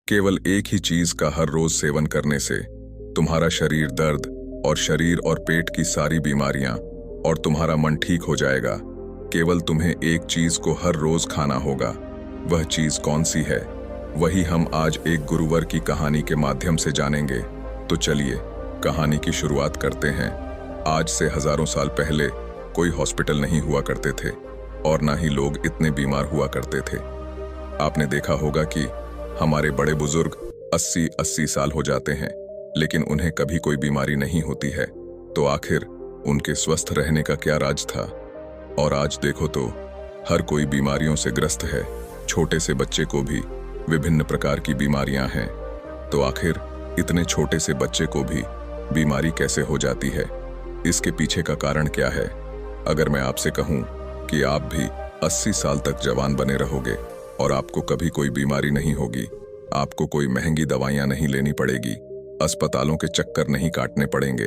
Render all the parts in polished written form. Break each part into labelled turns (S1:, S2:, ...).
S1: केवल एक ही चीज का हर रोज सेवन करने से तुम्हारा शरीर दर्द और शरीर और पेट की सारी बीमारियां और तुम्हारा मन ठीक हो जाएगा। केवल तुम्हें एक चीज को हर रोज खाना होगा। वह चीज कौन सी है, वही हम आज एक गुरुवर की कहानी के माध्यम से जानेंगे। तो चलिए कहानी की शुरुआत करते हैं। आज से हजारों साल पहले कोई हॉस्पिटल नहीं हुआ करते थे और ना ही लोग इतने बीमार हुआ करते थे। आपने देखा होगा कि हमारे बड़े बुजुर्ग 80-80 साल हो जाते हैं लेकिन उन्हें कभी कोई बीमारी नहीं होती है। तो आखिर उनके स्वस्थ रहने का क्या राज था? और आज देखो तो हर कोई बीमारियों से ग्रस्त है। छोटे से बच्चे को भी विभिन्न प्रकार की बीमारियां हैं। तो आखिर इतने छोटे से बच्चे को भी बीमारी कैसे हो जाती है? इसके पीछे का कारण क्या है? अगर मैं आपसे कहूं कि आप भी 80 साल तक जवान बने रहोगे और आपको कभी कोई बीमारी नहीं होगी, आपको कोई महंगी दवाइयां नहीं लेनी पड़ेगी, अस्पतालों के चक्कर नहीं काटने पड़ेंगे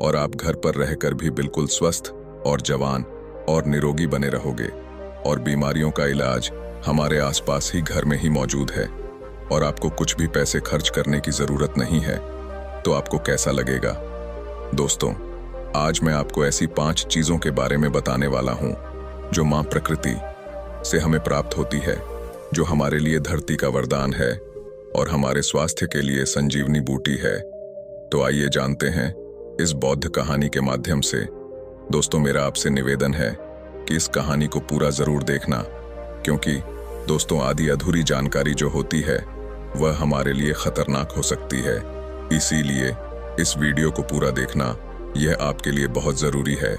S1: और आप घर पर रहकर भी बिल्कुल स्वस्थ और जवान और निरोगी बने रहोगे और बीमारियों का इलाज हमारे आसपास ही घर में ही मौजूद है और आपको कुछ भी पैसे खर्च करने की जरूरत नहीं है, तो आपको कैसा लगेगा? दोस्तों, आज मैं आपको ऐसी 5 चीजों के बारे में बताने वाला हूं जो मां प्रकृति से हमें प्राप्त होती है, जो हमारे लिए धरती का वरदान है और हमारे स्वास्थ्य के लिए संजीवनी बूटी है। तो आइए जानते हैं इस बौद्ध कहानी के माध्यम से। दोस्तों, मेरा आपसे निवेदन है कि इस कहानी को पूरा जरूर देखना, क्योंकि दोस्तों आधी अधूरी जानकारी जो होती है वह हमारे लिए खतरनाक हो सकती है। इसीलिए इस वीडियो को पूरा देखना यह आपके लिए बहुत जरूरी है।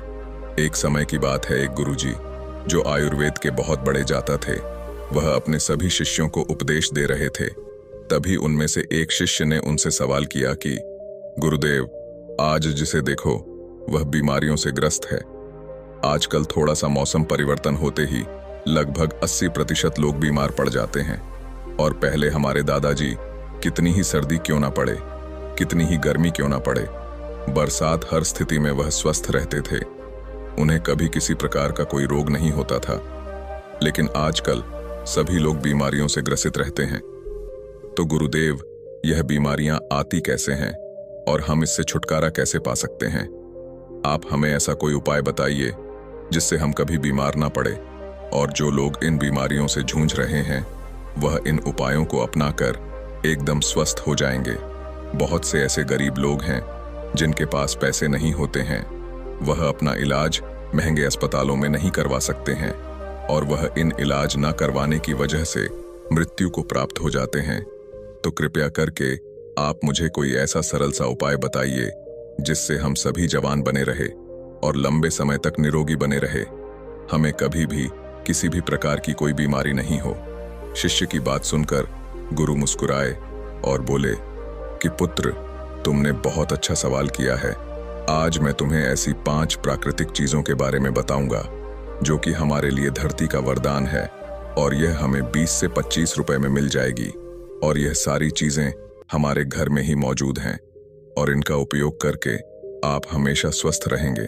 S1: एक समय की बात है, एक गुरुजी जो आयुर्वेद के बहुत बड़े जाता थे, वह अपने सभी शिष्यों को उपदेश दे रहे थे। तभी उनमें से एक शिष्य ने उनसे सवाल किया कि गुरुदेव, आज जिसे देखो वह बीमारियों से ग्रस्त है। आजकल थोड़ा सा मौसम परिवर्तन होते ही लगभग 80% लोग बीमार पड़ जाते हैं। और पहले हमारे दादाजी कितनी ही सर्दी क्यों ना पड़े, कितनी ही गर्मी क्यों ना पड़े, बरसात, हर स्थिति में वह स्वस्थ रहते थे। उन्हें कभी किसी प्रकार का कोई रोग नहीं होता था। लेकिन आजकल सभी लोग बीमारियों से ग्रसित रहते हैं। तो गुरुदेव, यह बीमारियां आती कैसे हैं और हम इससे छुटकारा कैसे पा सकते हैं? आप हमें ऐसा कोई उपाय बताइए जिससे हम कभी बीमार ना पड़े और जो लोग इन बीमारियों से जूझ रहे हैं वह इन उपायों को अपनाकर एकदम स्वस्थ हो जाएंगे। बहुत से ऐसे गरीब लोग हैं जिनके पास पैसे नहीं होते हैं, वह अपना इलाज महंगे अस्पतालों में नहीं करवा सकते हैं और वह इन इलाज न करवाने की वजह से मृत्यु को प्राप्त हो जाते हैं। तो कृपया करके आप मुझे कोई ऐसा सरल सा उपाय बताइए जिससे हम सभी जवान बने रहे और लंबे समय तक निरोगी बने रहे, हमें कभी भी किसी भी प्रकार की कोई बीमारी नहीं हो। शिष्य की बात सुनकर गुरु मुस्कुराए और बोले कि पुत्र, तुमने बहुत अच्छा सवाल किया है। आज मैं तुम्हें ऐसी 5 प्राकृतिक चीजों के बारे में बताऊंगा जो कि हमारे लिए धरती का वरदान है और यह हमें 20 से 25 रुपए में मिल जाएगी और यह सारी चीजें हमारे घर में ही मौजूद हैं और इनका उपयोग करके आप हमेशा स्वस्थ रहेंगे।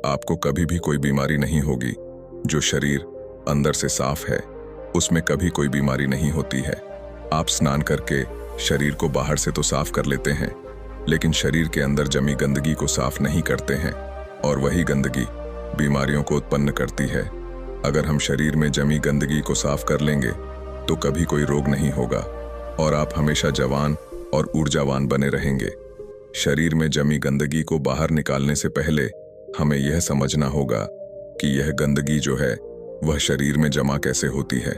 S1: आपको कभी भी कोई बीमारी नहीं होगी। जो शरीर अंदर से साफ है उसमें कभी कोई बीमारी नहीं होती है। आप स्नान करके शरीर को बाहर से तो साफ कर लेते हैं, लेकिन शरीर के अंदर जमी गंदगी को साफ नहीं करते हैं और वही गंदगी बीमारियों को उत्पन्न करती है। अगर हम शरीर में जमी गंदगी को साफ कर लेंगे तो कभी कोई रोग नहीं होगा और आप हमेशा जवान और ऊर्जावान बने रहेंगे। शरीर में जमी गंदगी को बाहर निकालने से पहले हमें यह समझना होगा कि यह गंदगी जो है वह शरीर में जमा कैसे होती है।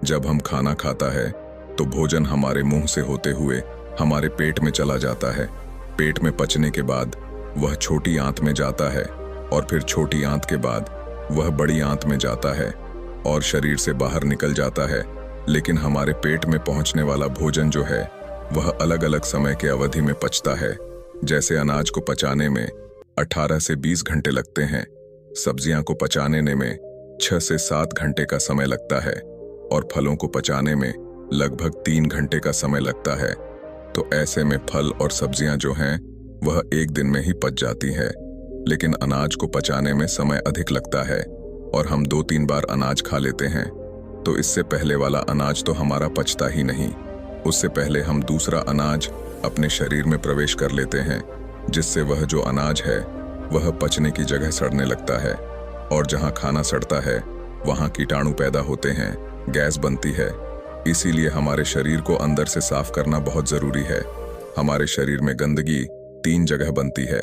S1: जब हम खाना खाता है तो भोजन हमारे मुंह से होते हुए हमारे पेट में चला जाता है। पेट में पचने के बाद वह छोटी आंत में जाता है और फिर छोटी आंत के बाद वह बड़ी आंत में जाता है और शरीर से बाहर निकल जाता है। लेकिन हमारे पेट में पहुंचने वाला भोजन जो है वह अलग अलग समय के अवधि में पचता है। जैसे अनाज को पचाने में 18 से 20 घंटे लगते हैं, सब्जियां को पचाने में 6 से 7 घंटे का समय लगता है और फलों को पचाने में लगभग 3 घंटे का समय लगता है। तो ऐसे में फल और सब्जियां जो हैं वह एक दिन में ही पच जाती है, लेकिन अनाज को पचाने में समय अधिक लगता है और हम 2-3 बार अनाज खा लेते हैं। तो इससे पहले वाला अनाज तो हमारा पचता ही नहीं, उससे पहले हम दूसरा अनाज अपने शरीर में प्रवेश कर लेते हैं, जिससे वह जो अनाज है वह पचने की जगह सड़ने लगता है, और जहाँ खाना सड़ता है वहाँ कीटाणु पैदा होते हैं, गैस बनती है। इसीलिए हमारे शरीर को अंदर से साफ करना बहुत जरूरी है। हमारे शरीर में गंदगी 3 जगह बनती है,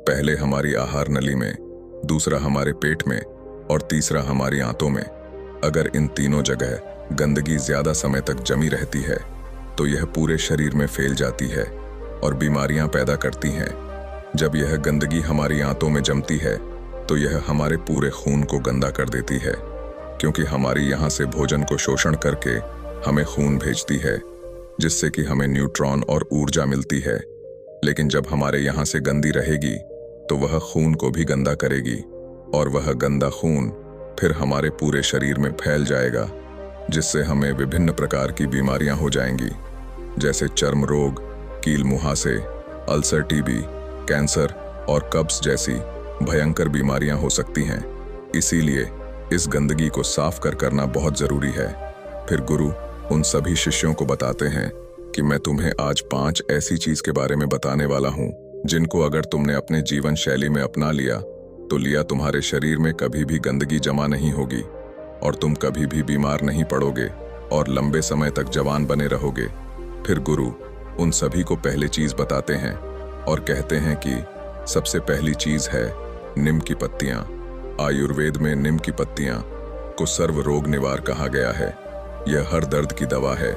S1: पहले हमारी आहार नली में, दूसरा हमारे पेट में और तीसरा हमारी आंतों में। अगर इन तीनों जगह गंदगी ज्यादा समय तक जमी रहती है तो यह पूरे शरीर में फैल जाती है और बीमारियां पैदा करती हैं। जब यह गंदगी हमारी आंतों में जमती है तो यह हमारे पूरे खून को गंदा कर देती है, क्योंकि हमारी यहाँ से भोजन को शोषण करके हमें खून भेजती है, जिससे कि हमें न्यूट्रॉन और ऊर्जा मिलती है। लेकिन जब हमारे यहाँ से गंदी रहेगी तो वह खून को भी गंदा करेगी, और वह गंदा खून फिर हमारे पूरे शरीर में फैल जाएगा, जिससे हमें विभिन्न प्रकार की बीमारियां हो जाएंगी, जैसे चर्म रोग, कील मुहासे, अल्सर, टीबी, कैंसर और कब्ज जैसी भयंकर बीमारियां हो सकती हैं। इसीलिए इस गंदगी को साफ करना बहुत जरूरी है। फिर गुरु उन सभी शिष्यों को बताते हैं कि मैं तुम्हें आज 5 ऐसी चीज के बारे में बताने वाला हूं, जिनको अगर तुमने अपने जीवन शैली में अपना लिया तो तुम्हारे शरीर में कभी भी गंदगी जमा नहीं होगी और तुम कभी भी बीमार नहीं पड़ोगे और लंबे समय तक जवान बने रहोगे। फिर गुरु उन सभी को पहली चीज बताते हैं और कहते हैं कि सबसे पहली चीज है नीम की पत्तियां। आयुर्वेद में नीम की पत्तियां को सर्व रोग निवार कहा गया है। यह हर दर्द की दवा है।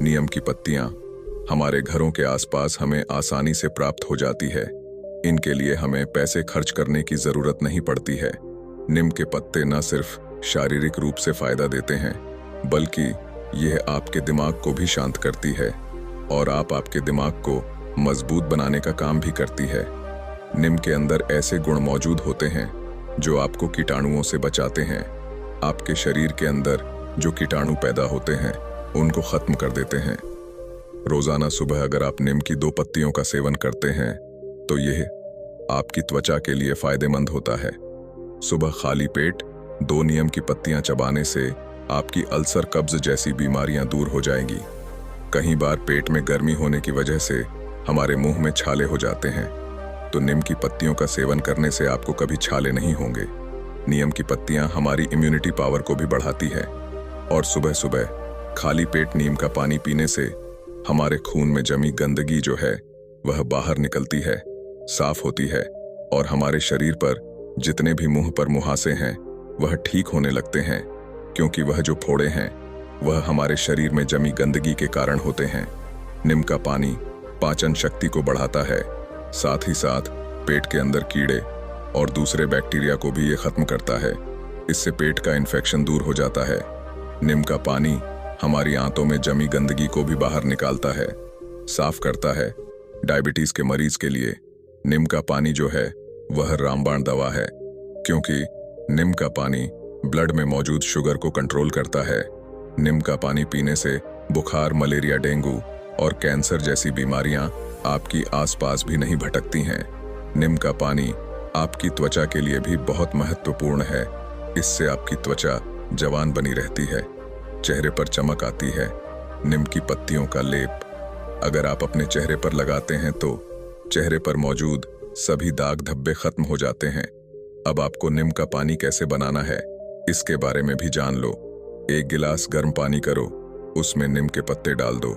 S1: नीम की पत्तियां हमारे घरों के आसपास हमें आसानी से प्राप्त हो जाती है। इनके लिए हमें पैसे खर्च करने की जरूरत नहीं पड़ती है। नीम के पत्ते न सिर्फ शारीरिक रूप से फायदा देते हैं, बल्कि यह आपके दिमाग को भी शांत करती है और आपके दिमाग को मजबूत बनाने का काम भी करती है। नीम के अंदर ऐसे गुण मौजूद होते हैं जो आपको कीटाणुओं से बचाते हैं। आपके शरीर के अंदर जो कीटाणु पैदा होते हैं उनको खत्म कर देते हैं। रोजाना सुबह अगर आप नीम की 2 पत्तियों का सेवन करते हैं तो यह आपकी त्वचा के लिए फायदेमंद होता है। सुबह खाली पेट 2 नीम की पत्तियां चबाने से आपकी अल्सर, कब्ज जैसी बीमारियां दूर हो जाएंगी। कई बार पेट में गर्मी होने की वजह से हमारे मुंह में छाले हो जाते हैं, तो नीम की पत्तियों का सेवन करने से आपको कभी छाले नहीं होंगे। नीम की पत्तियां हमारी इम्यूनिटी पावर को भी बढ़ाती है और सुबह सुबह खाली पेट नीम का पानी पीने से हमारे खून में जमी गंदगी जो है वह बाहर निकलती है, साफ होती है और हमारे शरीर पर जितने भी मुंह पर मुहासे हैं वह ठीक होने लगते हैं, क्योंकि वह जो फोड़े हैं वह हमारे शरीर में जमी गंदगी के कारण होते हैं। नीम का पानी पाचन शक्ति को बढ़ाता है, साथ ही साथ पेट के अंदर कीड़े और दूसरे बैक्टीरिया को भी ये खत्म करता है। इससे पेट का इन्फेक्शन दूर हो जाता है। नीम का पानी हमारी आंतों में जमी गंदगी को भी बाहर निकालता है, साफ करता है। डायबिटीज के मरीज के लिए नीम का पानी जो है वह रामबाण दवा है, क्योंकि नीम का पानी ब्लड में मौजूद शुगर को कंट्रोल करता है। नीम का पानी पीने से बुखार, मलेरिया, डेंगू और कैंसर जैसी बीमारियां आपकी आसपास भी नहीं भटकती हैं। नीम का पानी आपकी त्वचा के लिए भी बहुत महत्वपूर्ण है। इससे आपकी त्वचा जवान बनी रहती है, चेहरे पर चमक आती है। नीम की पत्तियों का लेप अगर आप अपने चेहरे पर लगाते हैं तो चेहरे पर मौजूद सभी दाग धब्बे खत्म हो जाते हैं। अब आपको नीम का पानी कैसे बनाना है इसके बारे में भी जान लो। 1 गिलास गर्म पानी करो, उसमें नीम के पत्ते डाल दो।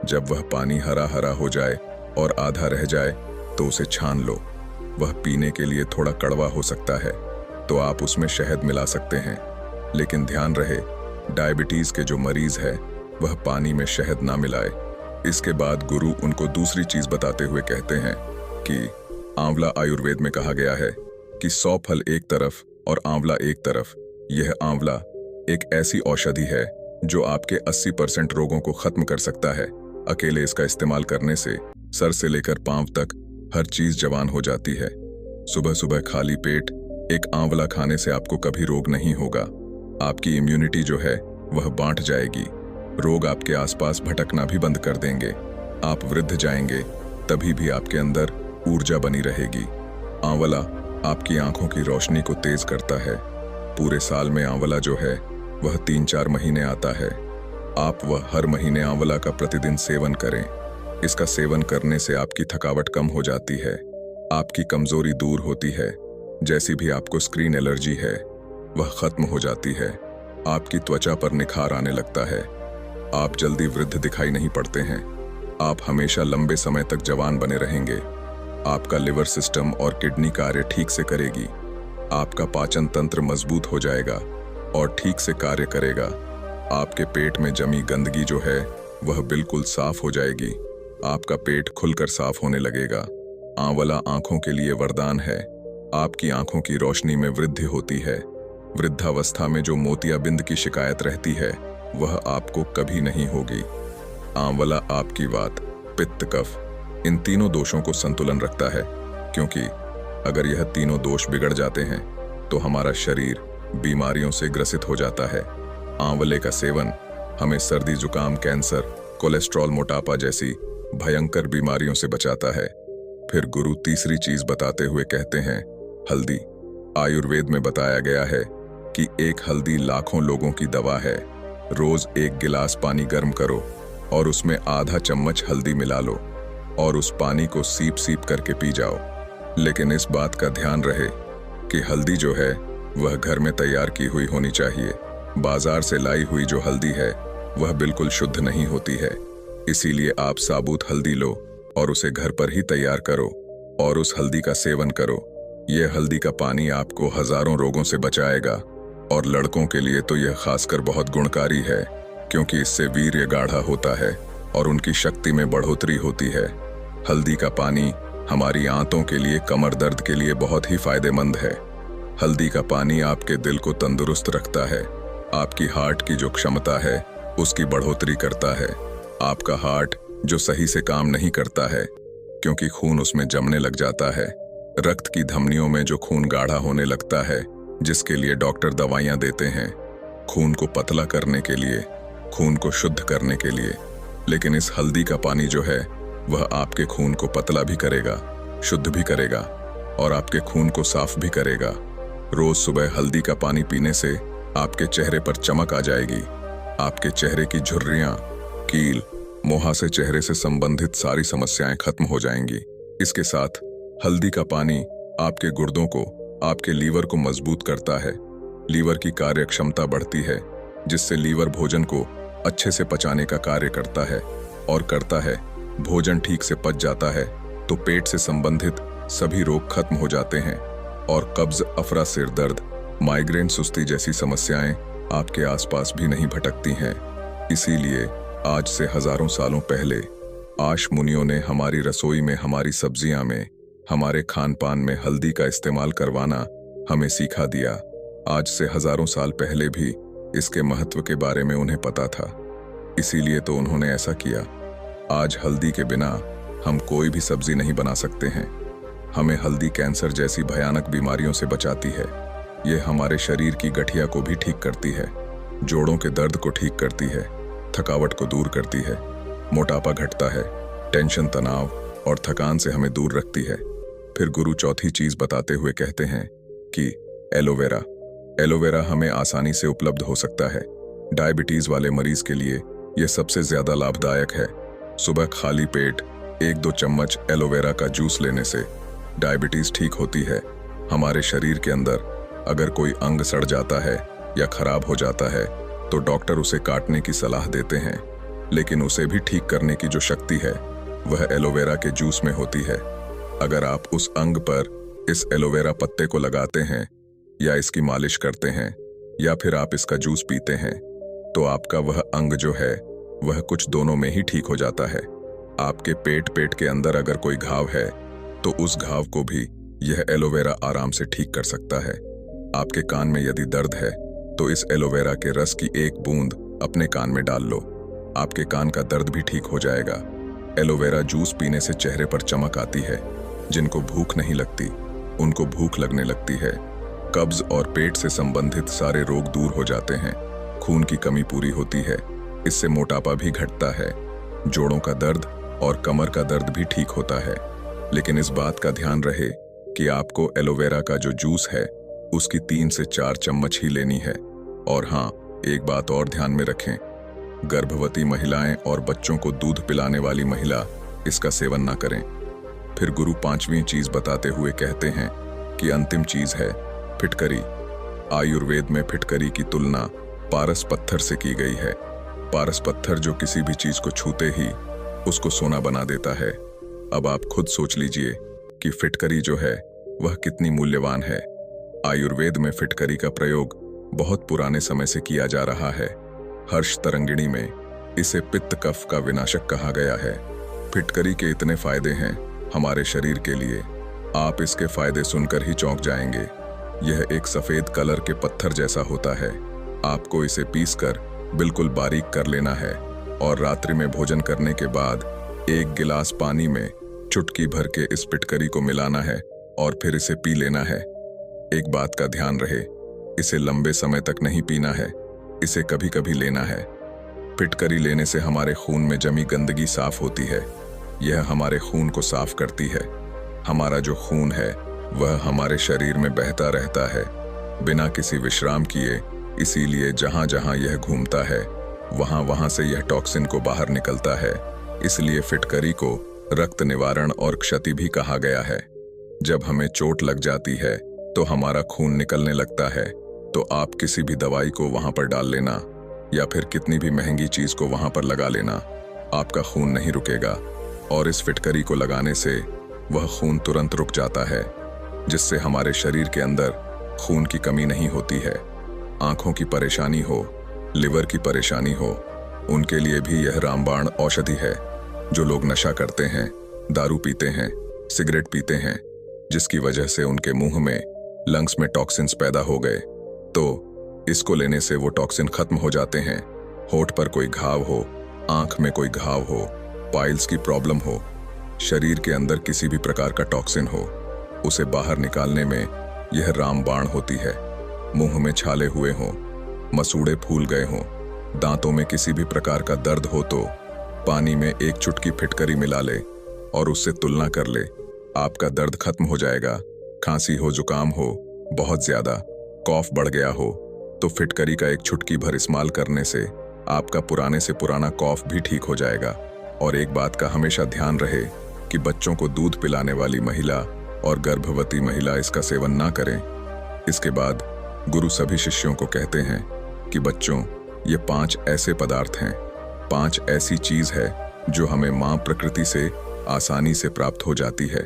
S1: जब वह पानी हरा हरा हो जाए और आधा रह जाए तो उसे छान लो। वह पीने के लिए थोड़ा कड़वा हो सकता है, तो आप उसमें शहद मिला सकते हैं, लेकिन ध्यान रहे डायबिटीज के जो मरीज है वह पानी में शहद ना मिलाए। इसके बाद गुरु उनको दूसरी चीज बताते हुए कहते हैं कि आंवला आयुर्वेद में कहा गया है कि 100 फल एक तरफ और आंवला एक तरफ। यह आंवला एक ऐसी औषधि है जो आपके 80% रोगों को खत्म कर सकता है। अकेले इसका इस्तेमाल करने से सर से लेकर पांव तक हर चीज जवान हो जाती है। सुबह सुबह खाली पेट एक आंवला खाने से आपको कभी रोग नहीं होगा। आपकी इम्यूनिटी जो है वह बांट जाएगी। रोग आपके आसपास भटकना भी बंद कर देंगे। आप वृद्ध जाएंगे तभी भी आपके अंदर ऊर्जा बनी रहेगी। आंवला आपकी आंखों की रोशनी को तेज करता है। पूरे साल में आंवला जो है वह 3-4 महीने आता है। आप वह हर महीने आंवला का प्रतिदिन सेवन करें। इसका सेवन करने से आपकी थकावट कम हो जाती है, आपकी कमजोरी दूर होती है, जैसी भी आपको स्क्रीन एलर्जी है वह खत्म हो जाती है, आपकी त्वचा पर निखार आने लगता है, आप जल्दी वृद्ध दिखाई नहीं पड़ते हैं, आप हमेशा लंबे समय तक जवान बने रहेंगे, आपका लिवर सिस्टम और किडनी कार्य ठीक से करेगी, आपका पाचन तंत्र मजबूत हो जाएगा और ठीक से कार्य करेगा, आपके पेट में जमी गंदगी जो है वह बिल्कुल साफ हो जाएगी, आपका पेट खुलकर साफ होने लगेगा। आंवला आंखों के लिए वरदान है, आपकी आंखों की रोशनी में वृद्धि होती है, वृद्धावस्था में जो मोतियाबिंद की शिकायत रहती है वह आपको कभी नहीं होगी। आंवला आपकी वात, पित्त, कफ इन तीनों दोषों को संतुलन रखता है, क्योंकि अगर यह तीनों दोष बिगड़ जाते हैं तो हमारा शरीर बीमारियों से ग्रसित हो जाता है। आंवले का सेवन हमें सर्दी, जुकाम, कैंसर, कोलेस्ट्रॉल, मोटापा जैसी भयंकर बीमारियों से बचाता है। फिर गुरु तीसरी चीज बताते हुए कहते हैं, हल्दी। आयुर्वेद में बताया गया है कि एक हल्दी लाखों लोगों की दवा है। रोज एक गिलास पानी गर्म करो और उसमें आधा चम्मच हल्दी मिला लो और उस पानी को सीप सीप करके पी जाओ। लेकिन इस बात का ध्यान रहे कि हल्दी जो है वह घर में तैयार की हुई होनी चाहिए। बाजार से लाई हुई जो हल्दी है वह बिल्कुल शुद्ध नहीं होती है। इसीलिए आप साबुत हल्दी लो और उसे घर पर ही तैयार करो और उस हल्दी का सेवन करो। यह हल्दी का पानी आपको हजारों रोगों से बचाएगा और लड़कों के लिए तो यह खासकर बहुत गुणकारी है, क्योंकि इससे वीर्य गाढ़ा होता है और उनकी शक्ति में बढ़ोतरी होती है। हल्दी का पानी हमारी आंतों के लिए, कमर दर्द के लिए बहुत ही फायदेमंद है। हल्दी का पानी आपके दिल को तंदुरुस्त रखता है, आपकी हार्ट की जो क्षमता है उसकी बढ़ोतरी करता है। आपका हार्ट जो सही से काम नहीं करता है क्योंकि खून उसमें जमने लग जाता है, रक्त की धमनियों में जो खून गाढ़ा होने लगता है, जिसके लिए डॉक्टर दवाइयां देते हैं खून को पतला करने के लिए, खून को शुद्ध करने के लिए। लेकिन इस हल्दी का पानी जो है वह आपके खून को पतला भी करेगा, शुद्ध भी करेगा और आपके खून को साफ भी करेगा। रोज सुबह हल्दी का पानी पीने से आपके चेहरे पर चमक आ जाएगी। आपके चेहरे की झुर्रियां, कील, मुहासे, चेहरे से संबंधित सारी समस्याएं खत्म हो जाएंगी। इसके साथ हल्दी का पानी आपके गुर्दों को, आपके लीवर को मजबूत करता है। लीवर की कार्य क्षमता बढ़ती है, जिससे लीवर भोजन को अच्छे से पचाने का कार्य करता है और करता है। भोजन ठीक से पच जाता है तो पेट से संबंधित सभी रोग खत्म हो जाते हैं और कब्ज, अफरा, सिर दर्द, माइग्रेन, सुस्ती जैसी समस्याएं आपके आसपास भी नहीं भटकती हैं। इसीलिए आज से हजारों सालों पहले आश मुनियों ने हमारी रसोई में, हमारी सब्जियां में, हमारे खान पान में हल्दी का इस्तेमाल करवाना हमें सिखा दिया। आज से हजारों साल पहले भी इसके महत्व के बारे में उन्हें पता था, इसीलिए तो उन्होंने ऐसा किया। आज हल्दी के बिना हम कोई भी सब्जी नहीं बना सकते हैं। हमें हल्दी कैंसर जैसी भयानक बीमारियों से बचाती है। यह हमारे शरीर की गठिया को भी ठीक करती है, जोड़ों के दर्द को ठीक करती है, थकावट को दूर करती है, मोटापा घटता है, टेंशन, तनाव और थकान से हमें दूर रखती है। फिर गुरु चौथी चीज बताते हुए कहते हैं कि एलोवेरा। एलोवेरा हमें आसानी से उपलब्ध हो सकता है। डायबिटीज वाले मरीज के लिए यह सबसे ज्यादा लाभदायक है। सुबह खाली पेट 1-2 चम्मच एलोवेरा का जूस लेने से डायबिटीज ठीक होती है। हमारे शरीर के अंदर अगर कोई अंग सड़ जाता है या खराब हो जाता है तो डॉक्टर उसे काटने की सलाह देते हैं, लेकिन उसे भी ठीक करने की जो शक्ति है वह एलोवेरा के जूस में होती है। अगर आप उस अंग पर इस एलोवेरा पत्ते को लगाते हैं या इसकी मालिश करते हैं या फिर आप इसका जूस पीते हैं तो आपका वह अंग जो है वह कुछ दोनों में ही ठीक हो जाता है। आपके पेट के अंदर अगर कोई घाव है तो उस घाव को भी यह एलोवेरा आराम से ठीक कर सकता है। आपके कान में यदि दर्द है तो इस एलोवेरा के रस की एक बूंद अपने कान में डाल लो, आपके कान का दर्द भी ठीक हो जाएगा। एलोवेरा जूस पीने से चेहरे पर चमक आती है। जिनको भूख नहीं लगती उनको भूख लगने लगती है। कब्ज और पेट से संबंधित सारे रोग दूर हो जाते हैं। खून की कमी पूरी होती है, इससे मोटापा भी घटता है। जोड़ों का दर्द और कमर का दर्द भी ठीक होता है। लेकिन इस बात का ध्यान रहे कि आपको एलोवेरा का जो जूस है उसकी 3 से 4 चम्मच ही लेनी है। और हाँ, एक बात और ध्यान में रखें, गर्भवती महिलाएं और बच्चों को दूध पिलाने वाली महिला इसका सेवन ना करें। फिर गुरु पांचवी चीज बताते हुए कहते हैं कि अंतिम चीज है फिटकरी। आयुर्वेद में फिटकरी की तुलना पारस पत्थर से की गई है। पारस पत्थर जो किसी भी चीज को छूते ही उसको सोना बना देता है। अब आप खुद सोच लीजिए कि फिटकरी जो है वह कितनी मूल्यवान है। आयुर्वेद में फिटकरी का प्रयोग बहुत पुराने समय से किया जा रहा है। हर्ष तरंगिणी में इसे पित्त कफ का विनाशक कहा गया है। फिटकरी के इतने फायदे हैं हमारे शरीर के लिए, आप इसके फायदे सुनकर ही चौंक जाएंगे। यह एक सफेद कलर के पत्थर जैसा होता है। आपको इसे पीसकर बिल्कुल बारीक कर लेना है और रात्रि में भोजन करने के बाद 1 गिलास पानी में चुटकी भर के इस फिटकरी को मिलाना है और फिर इसे पी लेना है। एक बात का ध्यान रहे, इसे लंबे समय तक नहीं पीना है, इसे कभी कभी लेना है। फिटकरी लेने से हमारे खून में जमी गंदगी साफ होती है। यह हमारे खून को साफ करती है। हमारा जो खून है वह हमारे शरीर में बहता रहता है बिना किसी विश्राम किए, इसीलिए जहां जहां यह घूमता है वहां वहां से यह टॉक्सिन को बाहर निकलता है। इसलिए फिटकरी को रक्त निवारण और क्षति भी कहा गया है। जब हमें चोट लग जाती है तो हमारा खून निकलने लगता है, तो आप किसी भी दवाई को वहां पर डाल लेना या फिर कितनी भी महंगी चीज को वहां पर लगा लेना, आपका खून नहीं रुकेगा। और इस फिटकरी को लगाने से वह खून तुरंत रुक जाता है, जिससे हमारे शरीर के अंदर खून की कमी नहीं होती है। आंखों की परेशानी हो, लिवर की परेशानी हो, उनके लिए भी यह रामबाण औषधि है। जो लोग नशा करते हैं, दारू पीते हैं, सिगरेट पीते हैं, जिसकी वजह से उनके मुंह में, लंग्स में टॉक्सिन्स पैदा हो गए, तो इसको लेने से वो टॉक्सिन खत्म हो जाते हैं। होठ पर कोई घाव हो, आंख में कोई घाव हो, पाइल्स की प्रॉब्लम हो, शरीर के अंदर किसी भी प्रकार का टॉक्सिन हो, उसे बाहर निकालने में यह रामबाण होती है। मुंह में छाले हुए हों, मसूड़े फूल गए हों, दांतों में किसी भी प्रकार का दर्द हो तो पानी में 1 चुटकी फिटकरी मिला ले और उससे तुलना कर ले, आपका दर्द खत्म हो जाएगा। खांसी हो, जुकाम हो, बहुत ज्यादा कॉफ बढ़ गया हो, तो फिटकरी का 1 चुटकी भर इस्तेमाल करने से आपका पुराने से पुराना कॉफ भी ठीक हो जाएगा। और एक बात का हमेशा ध्यान रहे कि बच्चों को दूध पिलाने वाली महिला और गर्भवती महिला इसका सेवन ना करें। इसके बाद गुरु सभी शिष्यों को कहते हैं कि बच्चों, ये 5 ऐसे पदार्थ हैं, 5 ऐसी चीज है जो हमें मां प्रकृति से आसानी से प्राप्त हो जाती है।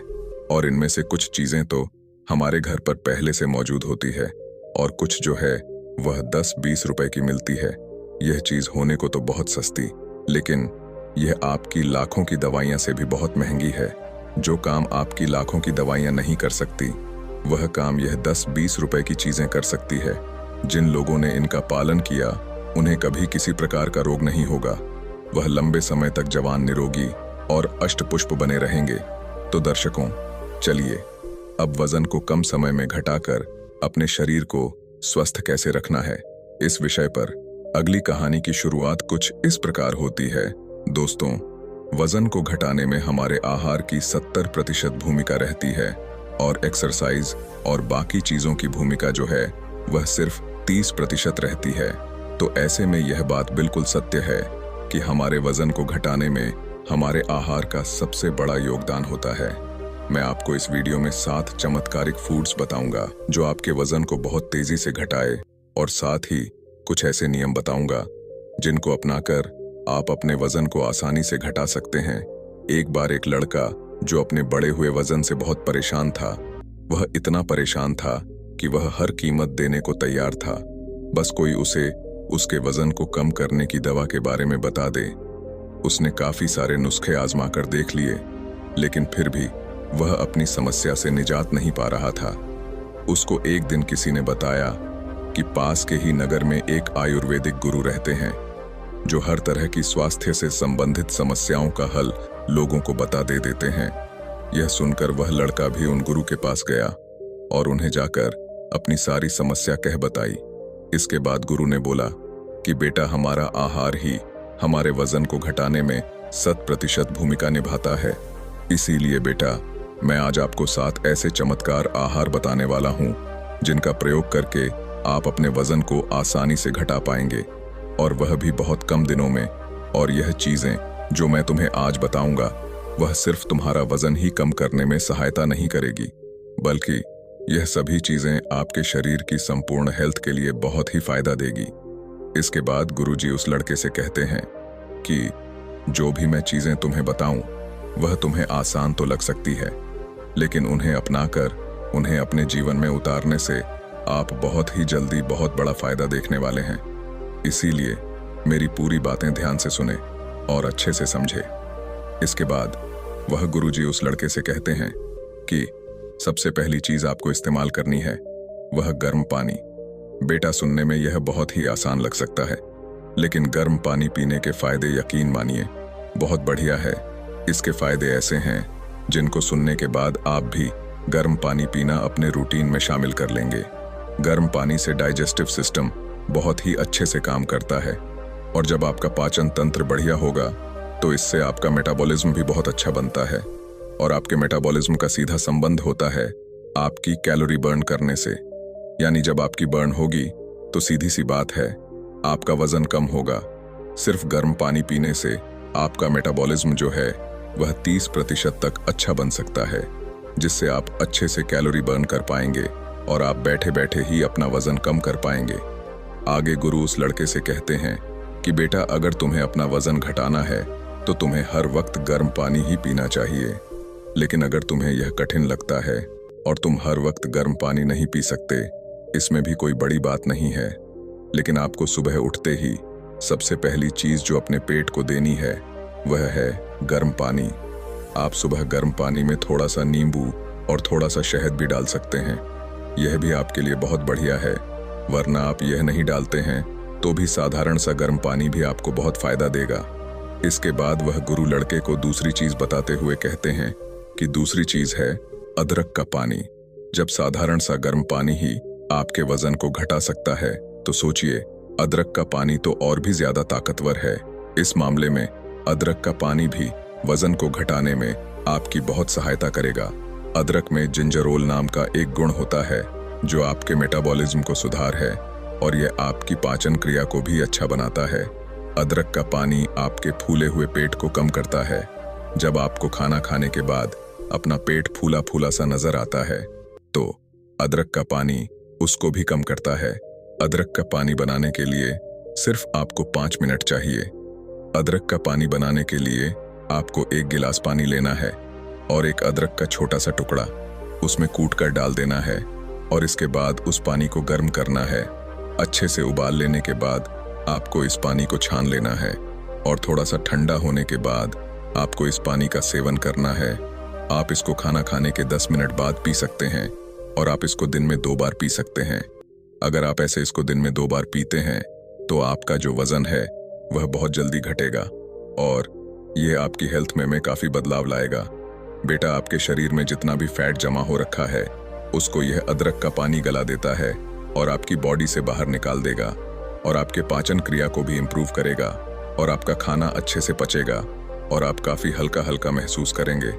S1: और इनमें से कुछ चीजें तो हमारे घर पर पहले से मौजूद होती है और कुछ जो है वह 10-20 रुपए की मिलती है। यह चीज होने को तो बहुत सस्ती, लेकिन यह आपकी लाखों की दवाइयां से भी बहुत महंगी है। जो काम आपकी लाखों की दवाइयां नहीं कर सकती, वह काम यह 10-20 रुपए की चीजें कर सकती है। जिन लोगों ने इनका पालन किया उन्हें कभी किसी प्रकार का रोग नहीं होगा। वह लंबे समय तक जवान, निरोगी और अष्टपुष्प बने रहेंगे। तो दर्शकों, चलिए अब वजन को कम समय में घटाकर अपने शरीर को स्वस्थ कैसे रखना है, इस विषय पर अगली कहानी की शुरुआत कुछ इस प्रकार होती है। दोस्तों, वजन को घटाने में हमारे आहार की 70% भूमिका रहती है और एक्सरसाइज और बाकी चीजों की भूमिका जो है वह सिर्फ 30% रहती है। तो ऐसे में यह बात बिल्कुल सत्य है कि हमारे वजन को घटाने में हमारे आहार का सबसे बड़ा योगदान होता है। मैं आपको इस वीडियो में 7 चमत्कारिक फूड्स बताऊंगा जो आपके वजन को बहुत तेजी से घटाए, और साथ ही कुछ ऐसे नियम बताऊंगा जिनको अपनाकर आप अपने वजन को आसानी से घटा सकते हैं। एक बार एक लड़का जो अपने बढ़े हुए वजन से बहुत परेशान था, वह इतना परेशान था कि वह हर कीमत देने को तैयार था, बस कोई उसे उसके वजन को कम करने की दवा के बारे में बता दे। उसने काफी सारे नुस्खे आजमा कर देख लिए, लेकिन फिर भी वह अपनी समस्या से निजात नहीं पा रहा था। उसको एक दिन किसी ने बताया कि पास के ही नगर में एक आयुर्वेदिक गुरु रहते हैं जो हर तरह की स्वास्थ्य से संबंधित समस्याओं का हल लोगों को बता दे देते हैं। यह सुनकर वह लड़का भी उन गुरु के पास गया और उन्हें जाकर अपनी सारी समस्या कह बताई। इसके बाद गुरु ने बोला कि बेटा, हमारा आहार ही हमारे वजन को घटाने में 100% भूमिका निभाता है। इसीलिए बेटा, मैं आज आपको 7 ऐसे चमत्कार आहार बताने वाला हूं जिनका प्रयोग करके आप अपने वजन को आसानी से घटा पाएंगे। और वह भी बहुत कम दिनों में। और यह चीजें जो मैं तुम्हें आज बताऊंगा वह सिर्फ तुम्हारा वजन ही कम करने में सहायता नहीं करेगी, बल्कि यह सभी चीजें आपके शरीर की संपूर्ण हेल्थ के लिए बहुत ही फायदा देगी। इसके बाद गुरुजी उस लड़के से कहते हैं कि जो भी मैं चीजें तुम्हें बताऊं वह तुम्हें आसान तो लग सकती है, लेकिन उन्हें अपनाकर उन्हें अपने जीवन में उतारने से आप बहुत ही जल्दी बहुत बड़ा फायदा देखने वाले हैं। इसीलिए मेरी पूरी बातें ध्यान से सुने और अच्छे से समझे। इसके बाद वह गुरुजी उस लड़के से कहते हैं कि सबसे पहली चीज आपको इस्तेमाल करनी है वह गर्म पानी। बेटा, सुनने में यह बहुत ही आसान लग सकता है, लेकिन गर्म पानी पीने के फायदे यकीन मानिए बहुत बढ़िया है। इसके फायदे ऐसे हैं जिनको सुनने के बाद आप भी गर्म पानी पीना अपने रूटीन में शामिल कर लेंगे। गर्म पानी से डाइजेस्टिव सिस्टम बहुत ही अच्छे से काम करता है, और जब आपका पाचन तंत्र बढ़िया होगा तो इससे आपका मेटाबॉलिज्म भी बहुत अच्छा बनता है। और आपके मेटाबॉलिज्म का सीधा संबंध होता है आपकी कैलोरी बर्न करने से। यानी जब आपकी बर्न होगी तो सीधी सी बात है आपका वजन कम होगा। सिर्फ गर्म पानी पीने से आपका मेटाबॉलिज्म जो है वह 30% तक अच्छा बन सकता है, जिससे आप अच्छे से कैलोरी बर्न कर पाएंगे और आप बैठे बैठे ही अपना वजन कम कर पाएंगे। आगे गुरु उस लड़के से कहते हैं कि बेटा, अगर तुम्हें अपना वजन घटाना है तो तुम्हें हर वक्त गर्म पानी ही पीना चाहिए। लेकिन अगर तुम्हें यह कठिन लगता है और तुम हर वक्त गर्म पानी नहीं पी सकते, इसमें भी कोई बड़ी बात नहीं है। लेकिन आपको सुबह उठते ही सबसे पहली चीज जो अपने पेट को देनी है वह है गर्म पानी। आप सुबह गर्म पानी में थोड़ा सा नींबू और थोड़ा सा शहद भी डाल सकते हैं। यह भी आपके लिए बहुत बढ़िया है, वरना आप यह नहीं डालते हैं तो भी साधारण सा गर्म पानी भी आपको बहुत फायदा देगा। इसके बाद वह गुरु लड़के को दूसरी चीज बताते हुए कहते हैं कि दूसरी चीज है अदरक का पानी। जब साधारण सा गर्म पानी ही आपके वजन को घटा सकता है, तो सोचिए अदरक का पानी तो और भी ज्यादा ताकतवर है। इस मामले में अदरक का पानी भी वजन को घटाने में आपकी बहुत सहायता करेगा। अदरक में जिंजरोल नाम का एक गुण होता है जो आपके मेटाबॉलिज्म को सुधार है, और यह आपकी पाचन क्रिया को भी अच्छा बनाता है। अदरक का पानी आपके फूले हुए पेट को कम करता है। जब आपको खाना खाने के बाद अपना पेट फूला फूला सा नजर आता है, तो अदरक का पानी उसको भी कम करता है। अदरक का पानी बनाने के लिए सिर्फ आपको 5 मिनट चाहिए। अदरक का पानी बनाने के लिए आपको 1 गिलास पानी लेना है और एक अदरक का छोटा सा टुकड़ा उसमें कूट कर डाल देना है, और इसके बाद उस पानी को गर्म करना है। अच्छे से उबाल लेने के बाद आपको इस पानी को छान लेना है, और थोड़ा सा ठंडा होने के बाद आपको इस पानी का सेवन करना है। आप इसको खाना खाने के 10 मिनट बाद पी सकते हैं, और आप इसको दिन में 2 बार पी सकते हैं। अगर आप ऐसे इसको दिन में 2 बार पीते हैं तो आपका जो वजन है वह बहुत जल्दी घटेगा, और ये आपकी हेल्थ में काफी बदलाव लाएगा। बेटा, आपके शरीर में जितना भी फैट जमा हो रखा है उसको यह अदरक का पानी गला देता है और आपकी बॉडी से बाहर निकाल देगा, और आपके पाचन क्रिया को भी इम्प्रूव करेगा, और आपका खाना अच्छे से पचेगा और आप काफी हल्का हल्का महसूस करेंगे।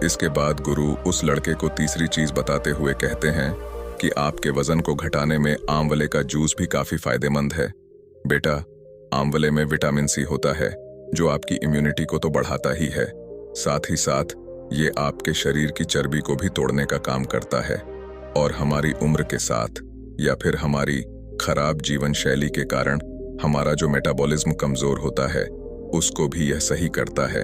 S1: इसके बाद गुरु उस लड़के को तीसरी चीज बताते हुए कहते हैं कि आपके वजन को घटाने में आंवले का जूस भी काफी फायदेमंद है। बेटा, आंवले में विटामिन सी होता है जो आपकी इम्यूनिटी को तो बढ़ाता ही है, साथ ही साथ ये आपके शरीर की चर्बी को भी तोड़ने का काम करता है, और हमारी उम्र के साथ या फिर हमारी खराब जीवन शैली के कारण हमारा जो मेटाबॉलिज्म कमजोर होता है उसको भी यह सही करता है।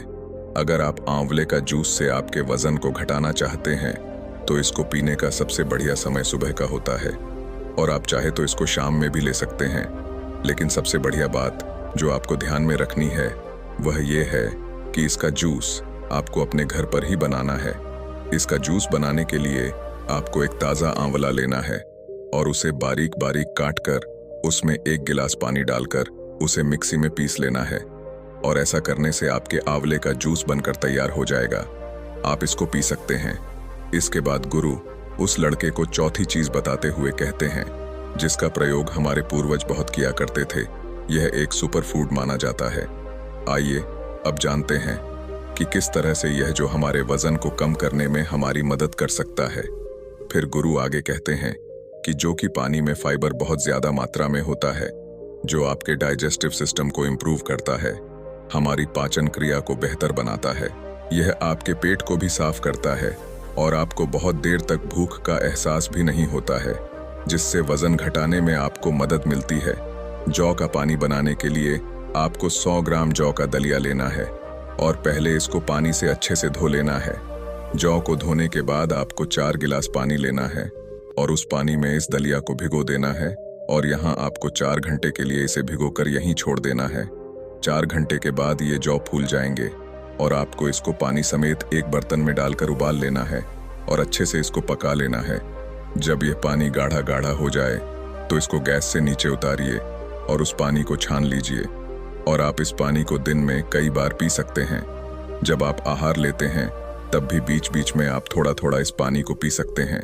S1: अगर आप आंवले का जूस से आपके वजन को घटाना चाहते हैं तो इसको पीने का सबसे बढ़िया समय सुबह का होता है, और आप चाहे तो इसको शाम में भी ले सकते हैं। लेकिन सबसे बढ़िया बात जो आपको ध्यान में रखनी है वह ये है कि इसका जूस आपको अपने घर पर ही बनाना है। इसका जूस बनाने के लिए आपको एक ताज़ा आंवला लेना है और उसे बारीक बारीक काट कर उसमें 1 गिलास पानी डालकर उसे मिक्सी में पीस लेना है, और ऐसा करने से आपके आंवले का जूस बनकर तैयार हो जाएगा। आप इसको पी सकते हैं। इसके बाद गुरु उस लड़के को चौथी चीज बताते हुए कहते हैं जिसका प्रयोग हमारे पूर्वज बहुत किया करते थे। यह एक सुपर फूड माना जाता है। आइए अब जानते हैं कि किस तरह से यह जो हमारे वजन को कम करने में हमारी मदद कर सकता है। फिर गुरु आगे कहते हैं कि जो कि पानी में फाइबर बहुत ज्यादा मात्रा में होता है, जो आपके डाइजेस्टिव सिस्टम को इम्प्रूव करता है, हमारी पाचन क्रिया को बेहतर बनाता है। यह आपके पेट को भी साफ करता है और आपको बहुत देर तक भूख का एहसास भी नहीं होता है, जिससे वजन घटाने में आपको मदद मिलती है। जौ का पानी बनाने के लिए आपको 100 ग्राम जौ का दलिया लेना है और पहले इसको पानी से अच्छे से धो लेना है। जौ को धोने के बाद आपको 4 गिलास पानी लेना है और उस पानी में इस दलिया को भिगो देना है और यहाँ आपको 4 घंटे के लिए इसे भिगोकर यहीं छोड़ देना है। 4 घंटे के बाद ये जौ फूल जाएंगे और आपको इसको पानी समेत एक बर्तन में डालकर उबाल लेना है और अच्छे से इसको पका लेना है। जब यह पानी गाढ़ा गाढ़ा हो जाए तो इसको गैस से नीचे उतारिए और उस पानी को छान लीजिए और आप इस पानी को दिन में कई बार पी सकते हैं। जब आप आहार लेते हैं तब भी बीच बीच में आप थोड़ा थोड़ा इस पानी को पी सकते हैं,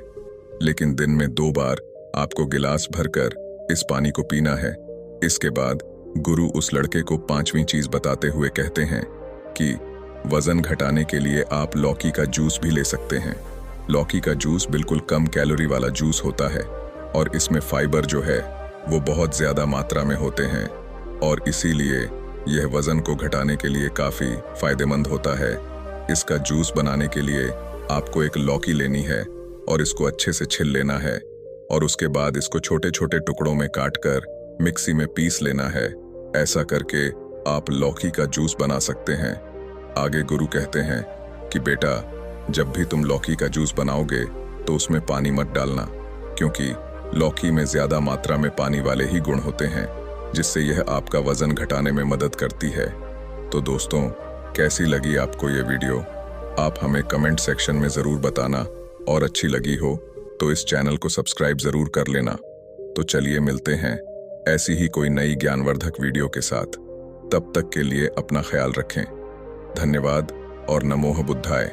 S1: लेकिन दिन में 2 बार आपको गिलास भरकर इस पानी को पीना है। इसके बाद गुरु उस लड़के को 5वीं चीज बताते हुए कहते हैं कि वजन घटाने के लिए आप लौकी का जूस भी ले सकते हैं। लौकी का जूस बिल्कुल कम कैलोरी वाला जूस होता है और इसमें फाइबर जो है वो बहुत ज्यादा मात्रा में होते हैं और इसीलिए यह वजन को घटाने के लिए काफी फायदेमंद होता है। इसका जूस बनाने के लिए आपको एक लौकी लेनी है और इसको अच्छे से छिल लेना है और उसके बाद इसको छोटे छोटे टुकड़ों में काटकर मिक्सी में पीस लेना है। ऐसा करके आप लौकी का जूस बना सकते हैं। आगे गुरु कहते हैं कि बेटा, जब भी तुम लौकी का जूस बनाओगे तो उसमें पानी मत डालना, क्योंकि लौकी में ज्यादा मात्रा में पानी वाले ही गुण होते हैं, जिससे यह आपका वजन घटाने में मदद करती है। तो दोस्तों, कैसी लगी आपको ये वीडियो? आप हमें कमेंट सेक्शन में जरूर बताना और अच्छी लगी हो तो इस चैनल को सब्सक्राइब जरूर कर लेना। तो चलिए मिलते हैं ऐसी ही कोई नई ज्ञानवर्धक वीडियो के साथ। तब तक के लिए अपना ख्याल रखें। धन्यवाद और नमोह बुद्धाय।